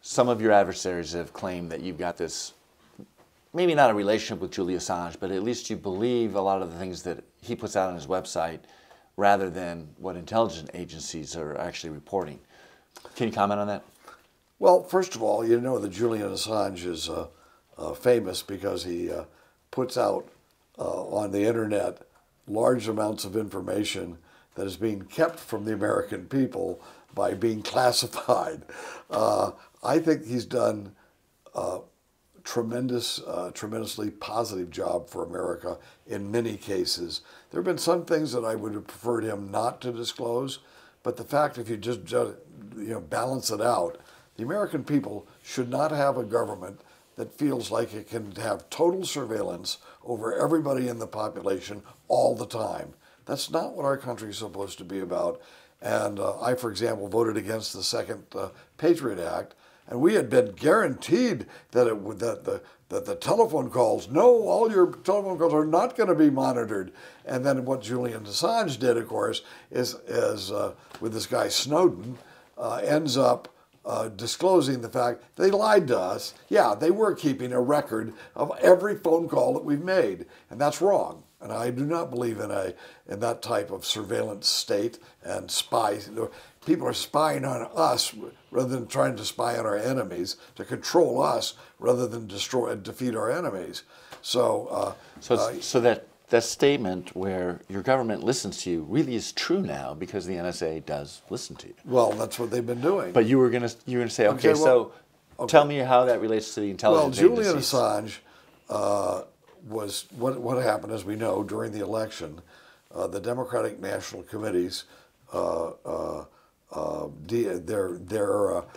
some of your adversaries have claimed that you've got this, maybe not a relationship with Julian Assange, but at least you believe a lot of the things that he puts out on his website rather than what intelligence agencies are actually reporting. Can you comment on that? Well, first of all, you know that Julian Assange is famous because he puts out on the internet large amounts of information that is being kept from the American people by being classified. I think he's done a tremendously positive job for America in many cases. There have been some things that I would have preferred him not to disclose, but the fact, if you just balance it out, the American people should not have a government that feels like it can have total surveillance over everybody in the population all the time. That's not what our country is supposed to be about. And I, for example, voted against the second Patriot Act, and we had been guaranteed that the telephone calls, no, all your telephone calls are not going to be monitored. And then what Julian Assange did, of course, is with this guy Snowden, ends up disclosing the fact they lied to us. Yeah, they were keeping a record of every phone call that we've made, and that's wrong. And I do not believe in that type of surveillance state and spies. People are spying on us rather than trying to spy on our enemies, to control us rather than destroy and defeat our enemies. So that statement where your government listens to you really is true now because the NSA does listen to you. Well, that's what they've been doing. But you were gonna say, okay, tell me how that relates to the intelligence agencies. Julian Assange was what happened, as we know, during the election. The Democratic National Committees, their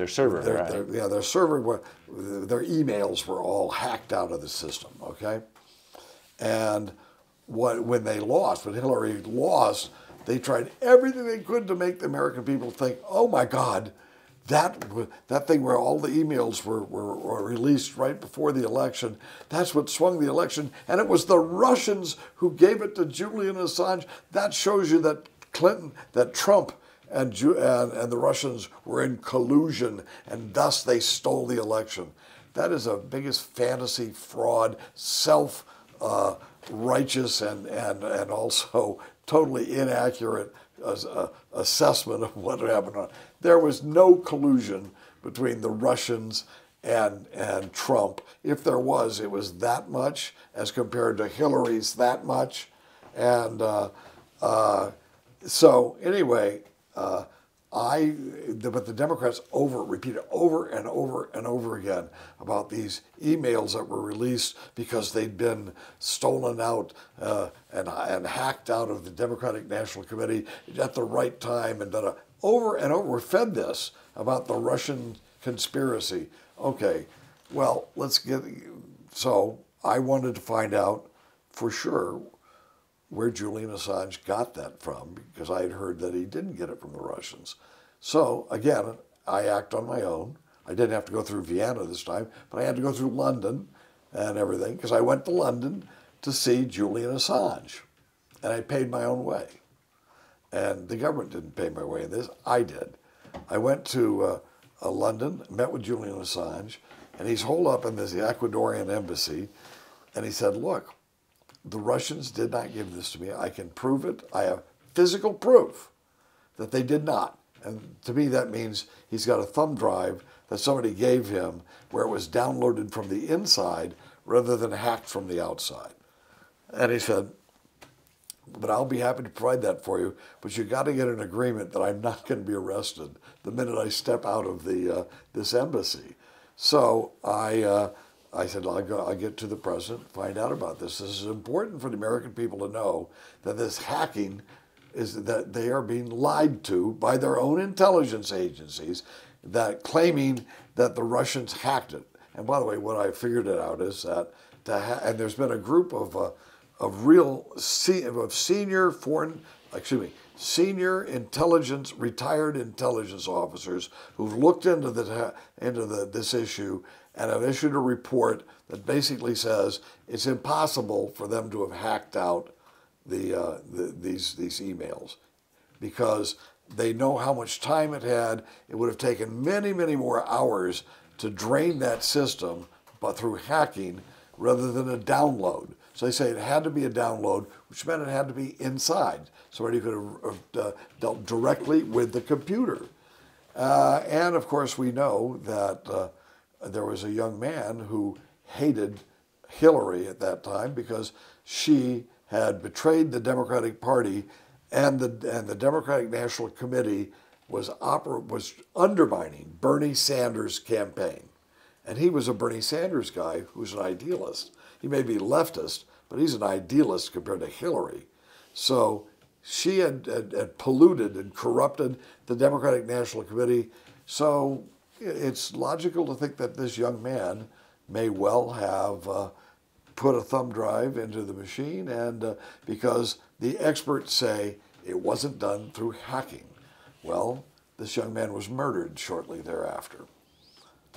server, their emails were all hacked out of the system. Okay, and when Hillary lost, they tried everything they could to make the American people think, oh my God, that thing where all the emails were released right before the election, that's what swung the election, and it was the Russians who gave it to Julian Assange. That shows you that Trump and the Russians were in collusion, and thus they stole the election. That is the biggest fantasy, fraud, self-righteous, and also totally inaccurate assessment of what happened. There was no collusion between the Russians and Trump. If there was, it was that much as compared to Hillary's that much. And so anyway, but the Democrats repeated over and over and over again about these emails that were released because they'd been stolen out and hacked out of the Democratic National Committee at the right time, and over and over. We're fed this about the Russian conspiracy. Okay, well, so I wanted to find out for sure where Julian Assange got that from, because I had heard that he didn't get it from the Russians. So again, I act on my own. I didn't have to go through Vienna this time, but I had to go through London and everything, because I went to London to see Julian Assange, and I paid my own way. And the government didn't pay my way in this, I did. I went to London, met with Julian Assange, and he's holed up in the Ecuadorian embassy, and he said, look, the Russians did not give this to me. I can prove it. I have physical proof that they did not. And to me, that means he's got a thumb drive that somebody gave him where it was downloaded from the inside rather than hacked from the outside. And he said, but I'll be happy to provide that for you, but you got to get an agreement that I'm not going to be arrested the minute I step out of this embassy. So I said, I'll get to the president, find out about this. This is important for the American people to know that this hacking is that they are being lied to by their own intelligence agencies, that claiming that the Russians hacked it. And by the way, what I figured it out is that, and there's been a group of senior intelligence, retired intelligence officers who've looked into this issue and have issued a report that basically says it's impossible for them to have hacked out these emails, because they know how much time it had. It would have taken many, many more hours to drain that system, but through hacking rather than a download. So they say it had to be a download, which meant it had to be inside. Somebody could have dealt directly with the computer. And of course, we know that there was a young man who hated Hillary at that time because she had betrayed the Democratic Party, and the Democratic National Committee was undermining Bernie Sanders' campaign. And he was a Bernie Sanders guy who's an idealist. He may be leftist, but he's an idealist compared to Hillary. So she had polluted and corrupted the Democratic National Committee. So it's logical to think that this young man may well have put a thumb drive into the machine, and because the experts say it wasn't done through hacking. Well, this young man was murdered shortly thereafter.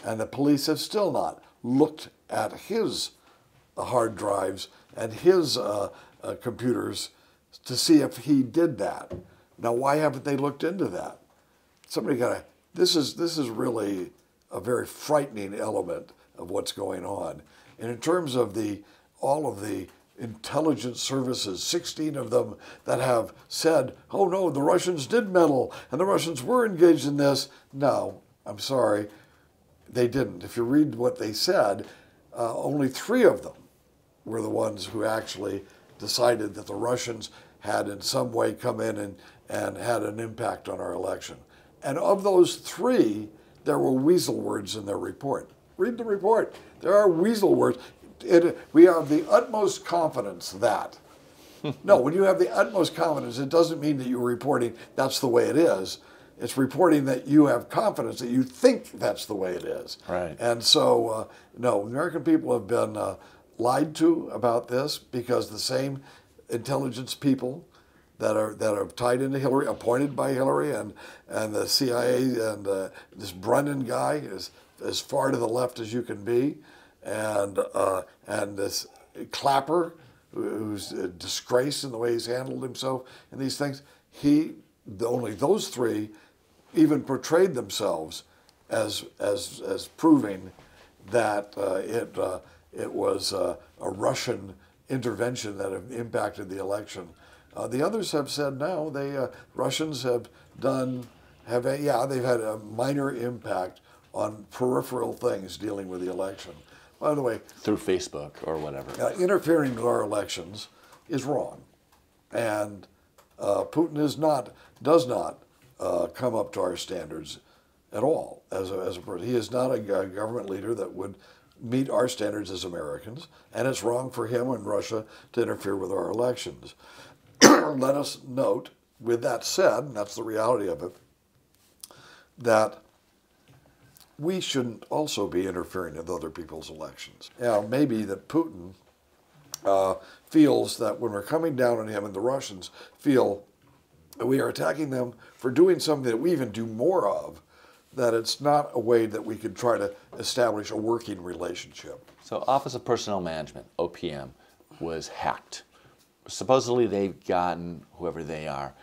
And the police have still not looked at his hard drives and his computers to see if he did that. Now, why haven't they looked into that? Somebody got to. This is really a very frightening element of what's going on. And in terms of all of the intelligence services, 16 of them that have said, oh no, the Russians did meddle and the Russians were engaged in this. No, I'm sorry, they didn't. If you read what they said, only 3 of them were the ones who actually decided that the Russians had in some way come in and had an impact on our election. And of those 3, there were weasel words in their report. Read the report. There are weasel words. We have the utmost confidence that. No, when you have the utmost confidence, it doesn't mean that you're reporting that's the way it is. It's reporting that you have confidence that you think that's the way it is. Right. And so, no, American people have been lied to about this because the same intelligence people that are tied into Hillary, appointed by Hillary, and the CIA, and this Brennan guy is as far to the left as you can be, and this Clapper, who's a disgrace in the way he's handled himself in these things. Only those 3 even portrayed themselves as proving that it was a Russian intervention that have impacted the election. The others have said no. Russians they've had a minor impact on peripheral things dealing with the election. By the way, through Facebook or whatever. Interfering with our elections is wrong, and Putin does not come up to our standards at all as a person. He is not a government leader that would meet our standards as Americans, and it's wrong for him and Russia to interfere with our elections. Let us note, with that said, and that's the reality of it, that we shouldn't also be interfering with other people's elections. Now, maybe that Putin feels that when we're coming down on him and the Russians feel that we are attacking them for doing something that we even do more of, that it's not a way that we could try to establish a working relationship. So Office of Personnel Management, OPM, was hacked. Supposedly they've gotten, whoever they are,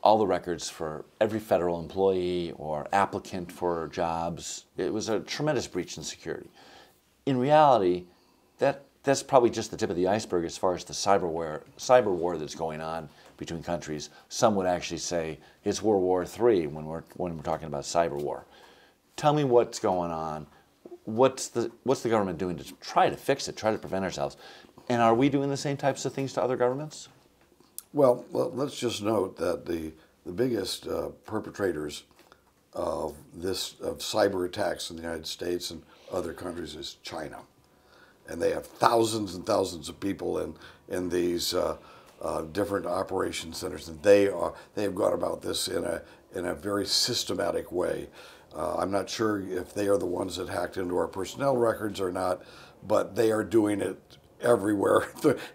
all the records for every federal employee or applicant for jobs. It was a tremendous breach in security. In reality, that's probably just the tip of the iceberg as far as the cyber war that's going on between countries. Some would actually say it's World War III when we're talking about cyber war. Tell me what's going on. What's the government doing to try to fix it, try to prevent ourselves? And are we doing the same types of things to other governments? Well, let's just note that the biggest perpetrators of cyber attacks in the United States and other countries is China, and they have thousands and thousands of people in these different operation centers, and they have gone about this in a very systematic way. I'm not sure if they are the ones that hacked into our personnel records or not, but they are doing it everywhere,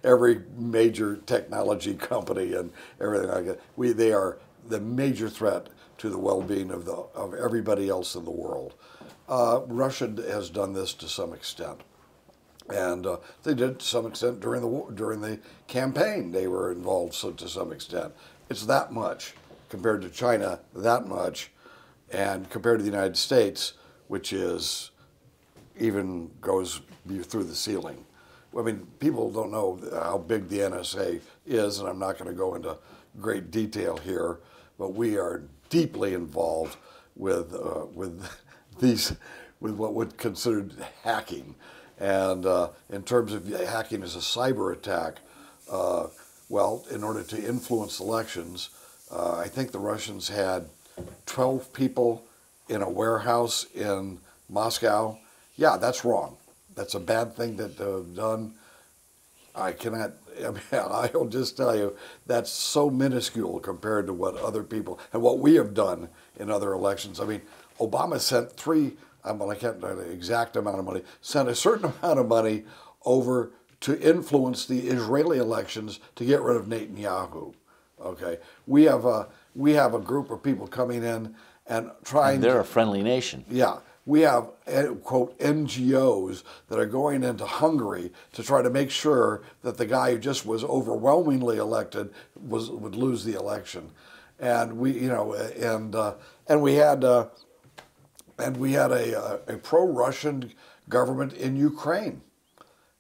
every major technology company and everything like that. They are the major threat to the well-being of everybody else in the world. Russia has done this to some extent, and they did to some extent during the campaign. They were involved to some extent. It's that much compared to China, that much, and compared to the United States, which is even goes through the ceiling. I mean, people don't know how big the NSA is, and I'm not going to go into great detail here, but we are deeply involved with what would considered hacking, and in terms of hacking as a cyber attack. Well, in order to influence elections, I think the Russians had 12 people in a warehouse in Moscow. Yeah, that's wrong. That's a bad thing that done. I cannot, I mean, I'll just tell you, that's so minuscule compared to what other people, and what we have done in other elections. I mean, Obama sent I can't know the exact amount of money, sent a certain amount of money over to influence the Israeli elections to get rid of Netanyahu. Okay, we have a group of people coming in and trying. And they're a friendly nation. Yeah, we have quote NGOs that are going into Hungary to try to make sure that the guy who just was overwhelmingly elected would lose the election, and we had a pro-Russian government in Ukraine.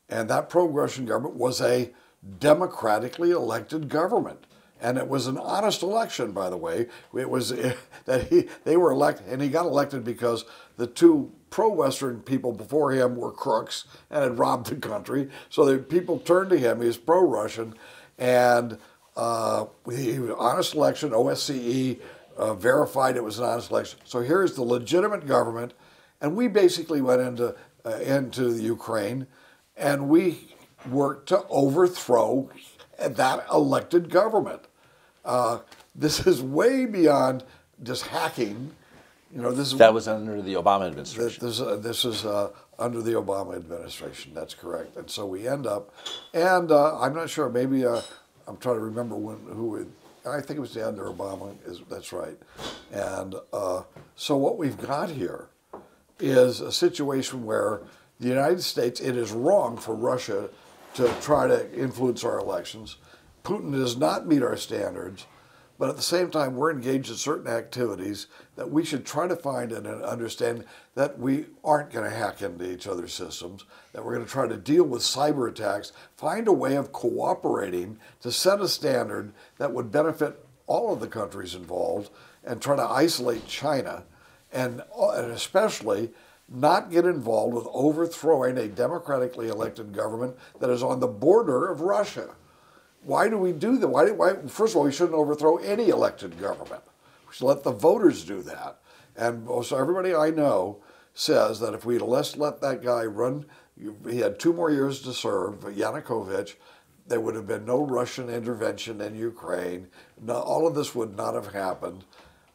And that pro-Russian government was a democratically elected government. And it was an honest election, by the way. It was they were elected, and he got elected because the two pro-Western people before him were crooks and had robbed the country. So the people turned to him. He was pro-Russian, and he was an honest election. OSCE verified it was an honest election. So here's the legitimate government, and we basically went into the Ukraine. And we worked to overthrow that elected government. This is way beyond just hacking. That was under the Obama administration. This is under the Obama administration. That's correct. And so we end up, and I'm not sure. Maybe I'm trying to remember I think it was under Obama. That's right. And so what we've got here is a situation where the United States, it is wrong for Russia to try to influence our elections. Putin does not meet our standards, but at the same time, we're engaged in certain activities that we should try to find and understand that we aren't going to hack into each other's systems, that we're going to try to deal with cyber attacks, find a way of cooperating to set a standard that would benefit all of the countries involved, and try to isolate China, and especially not get involved with overthrowing a democratically elected government that is on the border of Russia. Why do we do that? Why? First of all, we shouldn't overthrow any elected government. We should let the voters do that. And so everybody I know says that if we'd let that guy run, he had 2 more years to serve, Yanukovych, there would have been no Russian intervention in Ukraine. No, all of this would not have happened.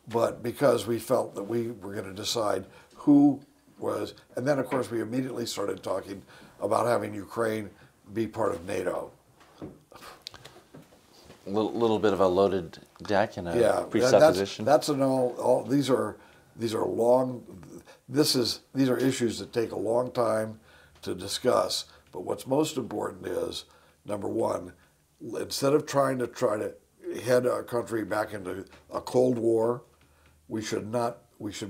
But because we felt that we were going to decide who was, and then of course we immediately started talking about having Ukraine be part of NATO. A little bit of a loaded deck and a presupposition. That's an all. These are long. These are issues that take a long time to discuss. But what's most important is, number one, instead of trying to head our country back into a Cold War, we should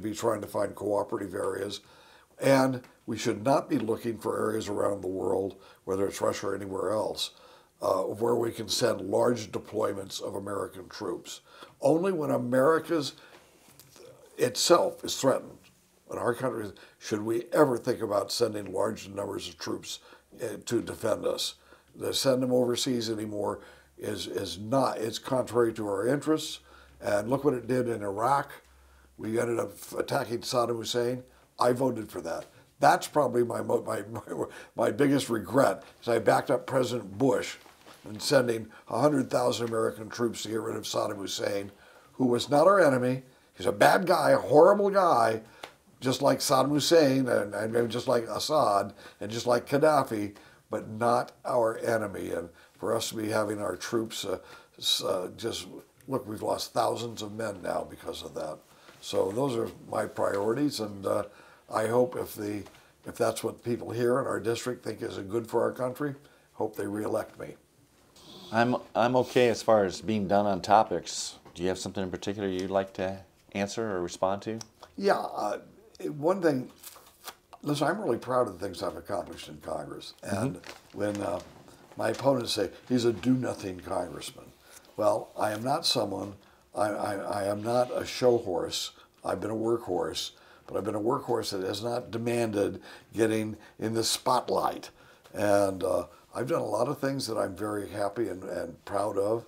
be trying to find cooperative areas. And we should not be looking for areas around the world, whether it's Russia or anywhere else, where we can send large deployments of American troops. Only when America's itself is threatened, in our country, should we ever think about sending large numbers of troops to defend us. To send them overseas anymore is not, it's contrary to our interests. And look what it did in Iraq. We ended up attacking Saddam Hussein. I voted for that. That's probably my biggest regret, is I backed up President Bush in sending 100,000 American troops to get rid of Saddam Hussein, who was not our enemy. He's a bad guy, a horrible guy, just like Saddam Hussein and maybe just like Assad and just like Gaddafi, but not our enemy. And for us to be having our troops look, we've lost thousands of men now because of that. So those are my priorities, and I hope if that's what people here in our district think is good for our country, hope they reelect me. I'm okay as far as being done on topics. Do you have something in particular you'd like to answer or respond to? Yeah, one thing, listen, I'm really proud of the things I've accomplished in Congress. And when my opponents say, he's a do-nothing congressman, well, I am not someone, I am not a show horse. I've been a workhorse, but I've been a workhorse that has not demanded getting in the spotlight. And I've done a lot of things that I'm very happy and proud of.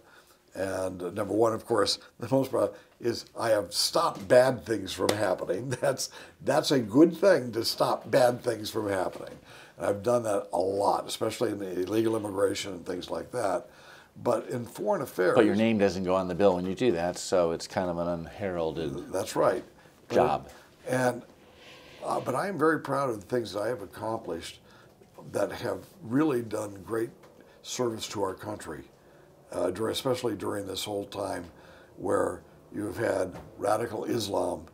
And number one, of course, the most proud is I have stopped bad things from happening. That's a good thing, to stop bad things from happening. And I've done that a lot, especially in the illegal immigration and things like that. But in foreign affairs... But your name doesn't go on the bill when you do that, so it's kind of an unheralded That's right. job. But I am very proud of the things that I have accomplished that have really done great service to our country, especially during this whole time where you've had radical Islam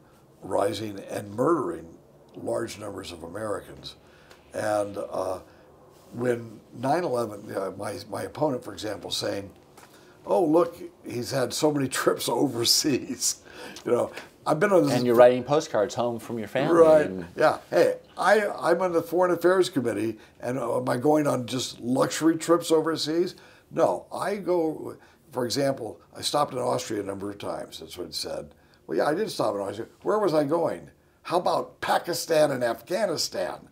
rising and murdering large numbers of Americans. And when 9/11, my opponent, for example, saying, "Oh, look, he's had so many trips overseas," I've been on this. And you're writing postcards home from your family. Right. Yeah. Hey, I'm on the Foreign Affairs Committee, and am I going on just luxury trips overseas? No, I go. For example, I stopped in Austria a number of times. That's what it said. Well, yeah, I did stop in Austria. Where was I going? How about Pakistan and Afghanistan?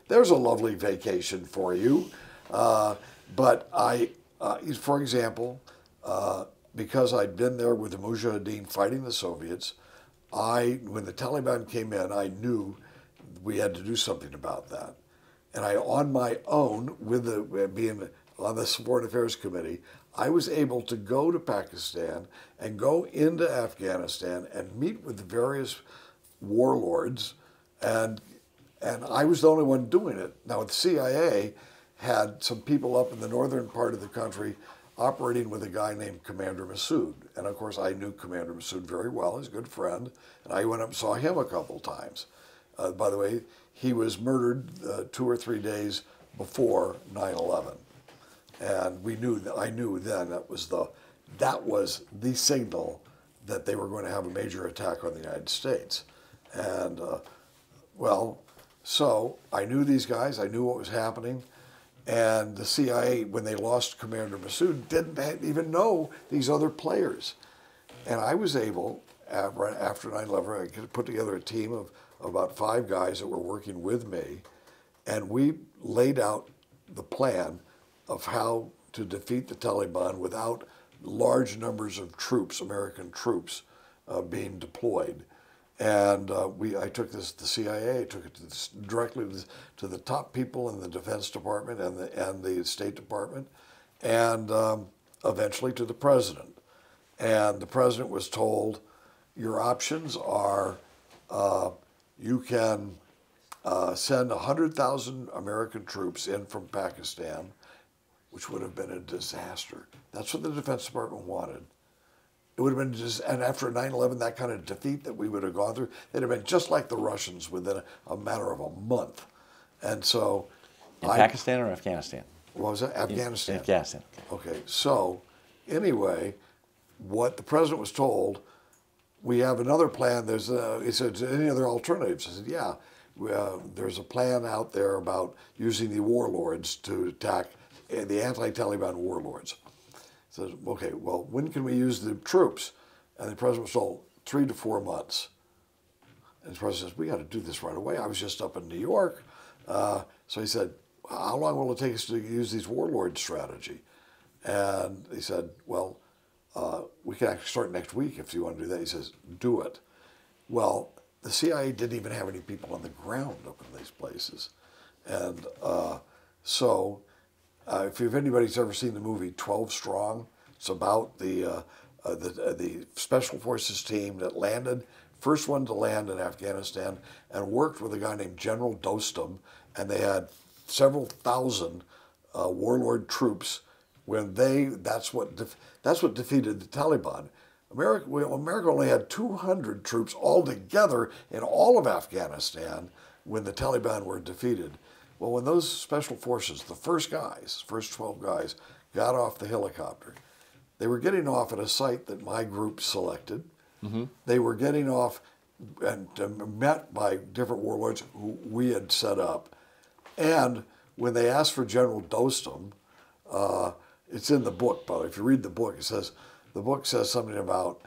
There's a lovely vacation for you. But for example, because I'd been there with the Mujahideen fighting the Soviets, when the Taliban came in, I knew we had to do something about that. And on my own, being on the Foreign Affairs Committee, I was able to go to Pakistan and go into Afghanistan and meet with the various warlords, and I was the only one doing it. Now, the CIA had some people up in the northern part of the country operating with a guy named Commander Massoud. And of course, I knew Commander Massoud very well, he's a good friend, and I went up and saw him a couple times. By the way, he was murdered 2 or 3 days before 9/11. And I knew then that was the signal that they were going to have a major attack on the United States. And so I knew these guys, I knew what was happening, and the CIA, when they lost Commander Massoud, didn't even know these other players. And I was able, right after 9/11, I could put together a team of about 5 guys that were working with me, and we laid out the plan of how to defeat the Taliban without large numbers of troops, American troops, being deployed. And I took the CIA, I took it directly to the top people in the Defense Department and the State Department, and eventually to the President. And the President was told, your options are you can send 100,000 American troops in from Pakistan, which would have been a disaster. That's what the Defense Department wanted. It would have been and after 9/11, that kind of defeat that we would have gone through, it'd have been just like the Russians within a matter of a month. And so... In Pakistan or Afghanistan? What was that? Afghanistan. Afghanistan. Okay, so anyway, what the President was told, we have another plan. He said, any other alternatives? I said, yeah. There's a plan out there about using the warlords to attack the anti-Taliban warlords. Says, okay, well, when can we use the troops? And the President was told 3 to 4 months. And the President says, we got to do this right away. I was just up in New York. So he said, how long will it take us to use these warlord strategy? And he said, well, we can actually start next week if you want to do that. He says, do it. Well, the CIA didn't even have any people on the ground up in these places. And if anybody's ever seen the movie 12 Strong, it's about the Special Forces team that landed, first one to land in Afghanistan, and worked with a guy named General Dostum, and they had several thousand warlord troops. That's what defeated the Taliban. America only had 200 troops altogether in all of Afghanistan when the Taliban were defeated. Well, when those special forces, the first 12 guys, got off the helicopter, they were getting off at a site that my group selected. Mm-hmm. They were getting off met by different warlords who we had set up. And when they asked for General Dostum, it's in the book, but if you read the book, the book says something about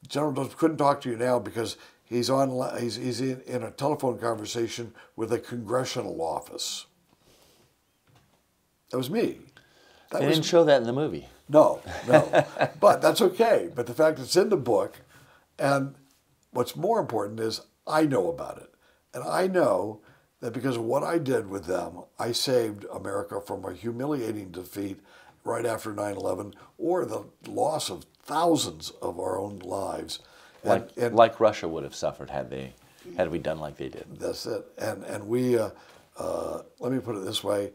General Dostum couldn't talk to you now because he's in a telephone conversation with a congressional office. That was me. They didn't show that in the movie. No, but that's okay. But the fact it's in the book, and what's more important is I know about it. And I know that because of what I did with them, I saved America from a humiliating defeat right after 9/11 or the loss of thousands of our own lives. Like Russia would have suffered had we done like they did. That's it. And we, let me put it this way,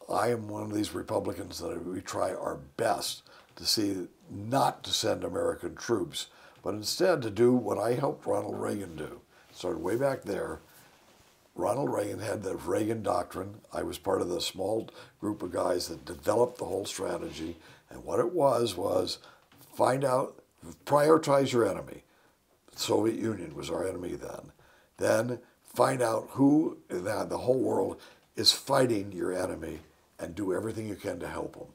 I am one of these Republicans that we try our best to see not to send American troops, but instead to do what I helped Ronald Reagan do. Started way back there. Ronald Reagan had the Reagan Doctrine. I was part of the small group of guys that developed the whole strategy. And what it was find out, prioritize your enemy. The Soviet Union was our enemy then. Then find out who in the whole world is fighting your enemy and do everything you can to help them,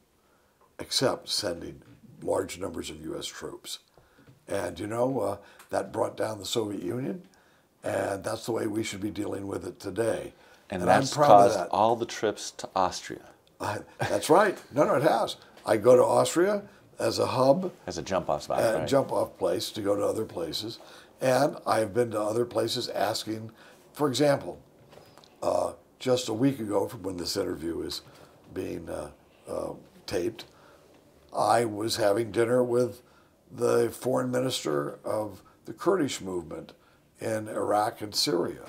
except sending large numbers of U.S. troops. And that brought down the Soviet Union, and that's the way we should be dealing with it today. And that's I'm proud caused of that. all the trips to Austria. That's right. No, it has. I go to Austria as a hub. As a jump-off spot, right? Jump-off place to go to other places. And I've been to other places asking, for example, just a week ago from when this interview is being taped, I was having dinner with the foreign minister of the Kurdish movement in Iraq and Syria.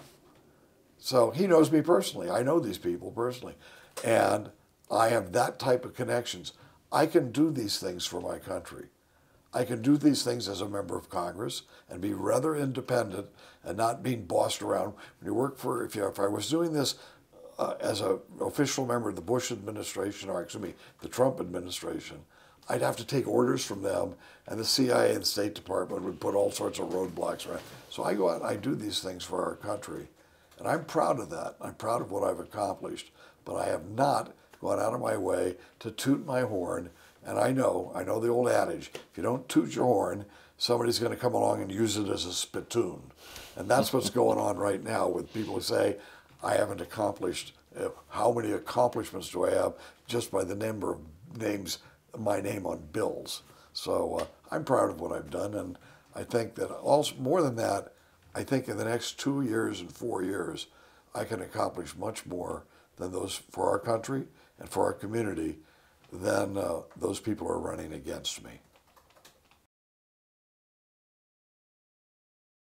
So he knows me personally. I know these people personally. And I have that type of connections. I can do these things for my country. I can do these things as a member of Congress and be rather independent and not being bossed around. When you work for, if I was doing this as an official member of the Bush administration, or excuse me, the Trump administration, I'd have to take orders from them, and the CIA and the State Department would put all sorts of roadblocks around. So I go out and I do these things for our country. And I'm proud of that. I'm proud of what I've accomplished. But I have not gone out of my way to toot my horn. And I know the old adage, if you don't toot your horn, somebody's going to come along and use it as a spittoon. And that's what's going on right now with people who say, I haven't accomplished, how many accomplishments do I have just by the number of names, my name on bills. So I'm proud of what I've done. And I think that also, more than that, I think in the next 2 years and 4 years, I can accomplish much more than those for our country and for our community than those people are running against me.